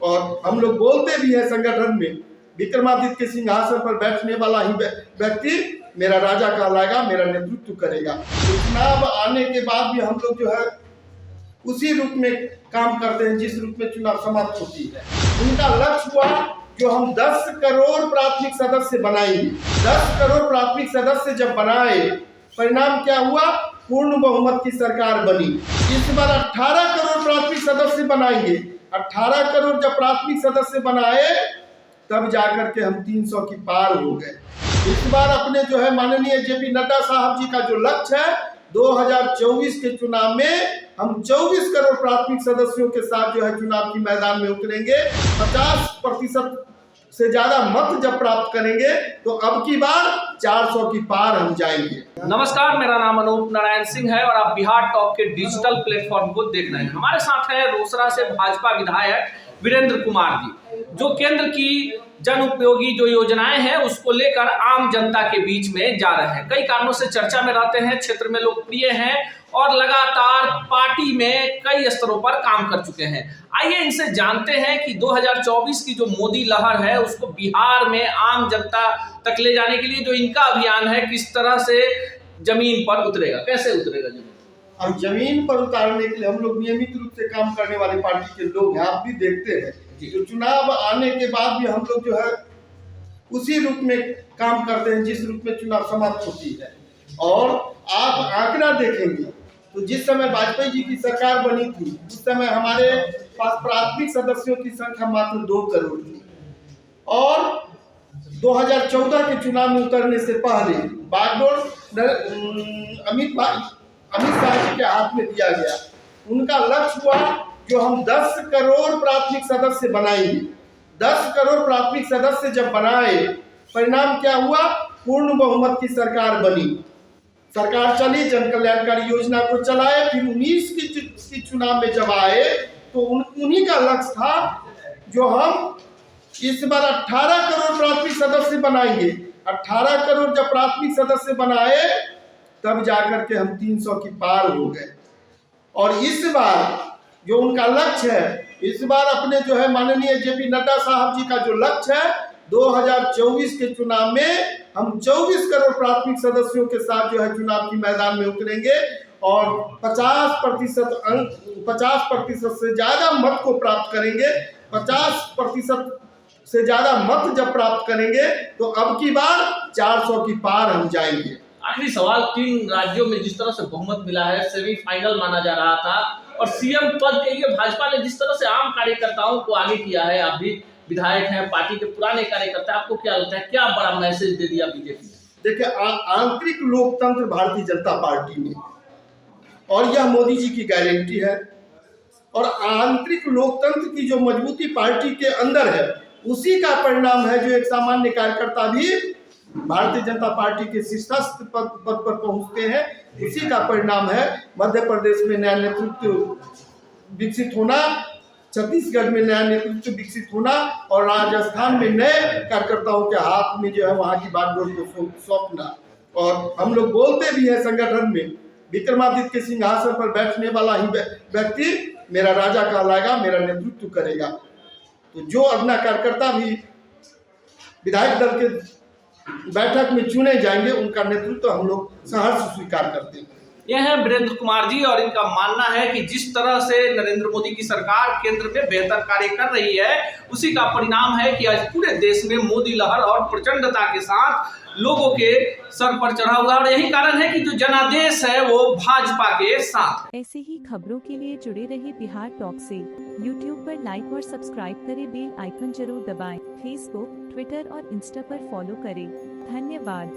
और हम लोग बोलते भी हैं संगठन में, विक्रमादित्य के सिंहासन पर बैठने वाला ही व्यक्ति मेरा राजा कहलाएगा, मेरा नेतृत्व करेगा। तो चुनाव आने के बाद भी हम लोग जो है उसी रूप में काम करते हैं जिस रूप में चुनाव समाप्त होती है। उनका लक्ष्य हुआ जो हम 10 करोड़ प्राथमिक सदस्य बनाएंगे। 10 करोड़ प्राथमिक सदस्य जब बनाए, परिणाम क्या हुआ? पूर्ण बहुमत की सरकार बनी। इस बार 18 करोड़ प्राथमिक सदस्य बनाएंगे। 18 करोड़ जब प्राथमिक सदस्य बनाए तब जाकर के हम 300 की पार हो गए। इस बार अपने जो है माननीय जेपी नड्डा साहब जी का जो लक्ष्य है, 2024 के चुनाव में हम 24 करोड़ प्राथमिक सदस्यों के साथ जो है चुनाव की मैदान में उतरेंगे। 50% से ज्यादा मत जब प्राप्त करेंगे तो अब की बार 400 की पार हम जाएंगे। नमस्कार, मेरा नाम अनूप नारायण सिंह है और आप बिहार टॉक के डिजिटल प्लेटफॉर्म को देख रहे हैं। हमारे साथ है रोसड़ा से भाजपा विधायक वीरेंद्र कुमार जी, जो केंद्र की जन उपयोगी जो योजनाएं हैं उसको लेकर आम जनता के बीच में जा रहे हैं। कई कारणों से चर्चा में रहते हैं, क्षेत्र में लोकप्रिय हैं और लगातार पार्टी में कई स्तरों पर काम कर चुके हैं। आइए इनसे जानते हैं कि 2024 की जो मोदी लहर है उसको बिहार में आम जनता तक ले जाने के लिए जो इनका अभियान है किस तरह से जमीन पर उतरेगा, कैसे उतरेगा जमीन। और जमीन पर उतारने के लिए हम लोग नियमित रूप से काम करने वाले पार्टी के लोग हैं। आप भी देखते हैं जो चुनाव आने के बाद भी हम लोग जो है उसी रूप में काम करते हैं जिस रूप में चुनाव समाप्त होती है। और आप आंकड़ा देखेंगे तो जिस समय वाजपेयी जी की सरकार बनी थी उस समय हमारे पास प्राथमिक सदस्यों की संख्या मात्र 2 करोड़ थी। और 2014 के चुनाव में उतरने से पहले बागडोर अमित शाह जी के हाथ में दिया गया। उनका लक्ष्य हुआ जो हम 10 करोड़ प्राथमिक सदस्य बनाएंगे। 10 करोड़ प्राथमिक सदस्य जब बनाए, परिणाम क्या हुआ? पूर्ण बहुमत की सरकार बनी। सरकार चली, जन कल्याणकारी योजना को चलाए। फिर 19 की चुनाव में जब आए तो उन्हीं का लक्ष्य था जो हम इस बार 18 करोड़ प्राथमिक सदस्य बनाएंगे। 18 करोड़ जब प्राथमिक सदस्य बनाए तब जाकर के हम 300 की पार हो गए। और इस बार जो उनका लक्ष्य है, इस बार अपने जो है माननीय जेपी नड्डा साहब जी का जो लक्ष्य है, 2024 के चुनाव में हम 24 करोड़ प्राथमिक सदस्यों के साथ जो है चुनाव की मैदान में उतरेंगे और 50% से ज्यादा मत को प्राप्त करेंगे। 50% से ज्यादा मत जब प्राप्त करेंगे तो अब की बार 400 की पार हम जाएंगे। आखिरी सवाल, 3 राज्यों में जिस तरह से बहुमत मिला है, सेमीफाइनल माना जा रहा था और सीएम पद के लिए भाजपा ने जिस तरह से आम कार्यकर्ताओं को आगे किया है, आप भी विधायक हैं, पार्टी के पुराने कार्यकर्ता, आपको क्या लगता है क्या बड़ा मैसेज दे दिया बीजेपी ने? देखिए, आंतरिक लोकतंत्र भारतीय जनता पार्टी में, और यह मोदी जी की गारंटी है। और आंतरिक लोकतंत्र की जो मजबूती पार्टी के अंदर है उसी का परिणाम है जो एक सामान्य कार्यकर्ता भी भारतीय जनता पार्टी के शीर्षस्थ पद पर पहुंचते हैं। इसी का परिणाम है मध्य प्रदेश में नया नेतृत्व विकसित होना, छत्तीसगढ़ में नया नेतृत्व विकसित होना और राजस्थान में नए कार्यकर्ताओं के हाथ में जो है वहां की बागडोर को सौंपना। और हम लोग बोलते भी हैं संगठन में, विक्रमादित्य के सिंहासन पर बैठने वाला ही व्यक्ति मेरा राजा कहलाएगा, मेरा नेतृत्व करेगा। तो जो अपना कार्यकर्ता भी विधायक दल के बैठक में चुने जाएंगे उनका नेतृत्व हम लोग सहर्ष स्वीकार करते हैं। यह है वीरेंद्र कुमार जी और इनका मानना है कि जिस तरह से नरेंद्र मोदी की सरकार केंद्र में बेहतर कार्य कर रही है उसी का परिणाम है कि आज पूरे देश में मोदी लहर और प्रचंडता के साथ लोगों के सर पर चढ़ा हुआ, और यही कारण है कि जो जनादेश है वो भाजपा के साथ। ऐसे ही खबरों के लिए जुड़े रहे बिहार टॉक से। यूट्यूब पर लाइक और सब्सक्राइब करें, बेल आइकन जरूर दबाएं। फेसबुक, ट्विटर और इंस्टा पर फॉलो करें। धन्यवाद।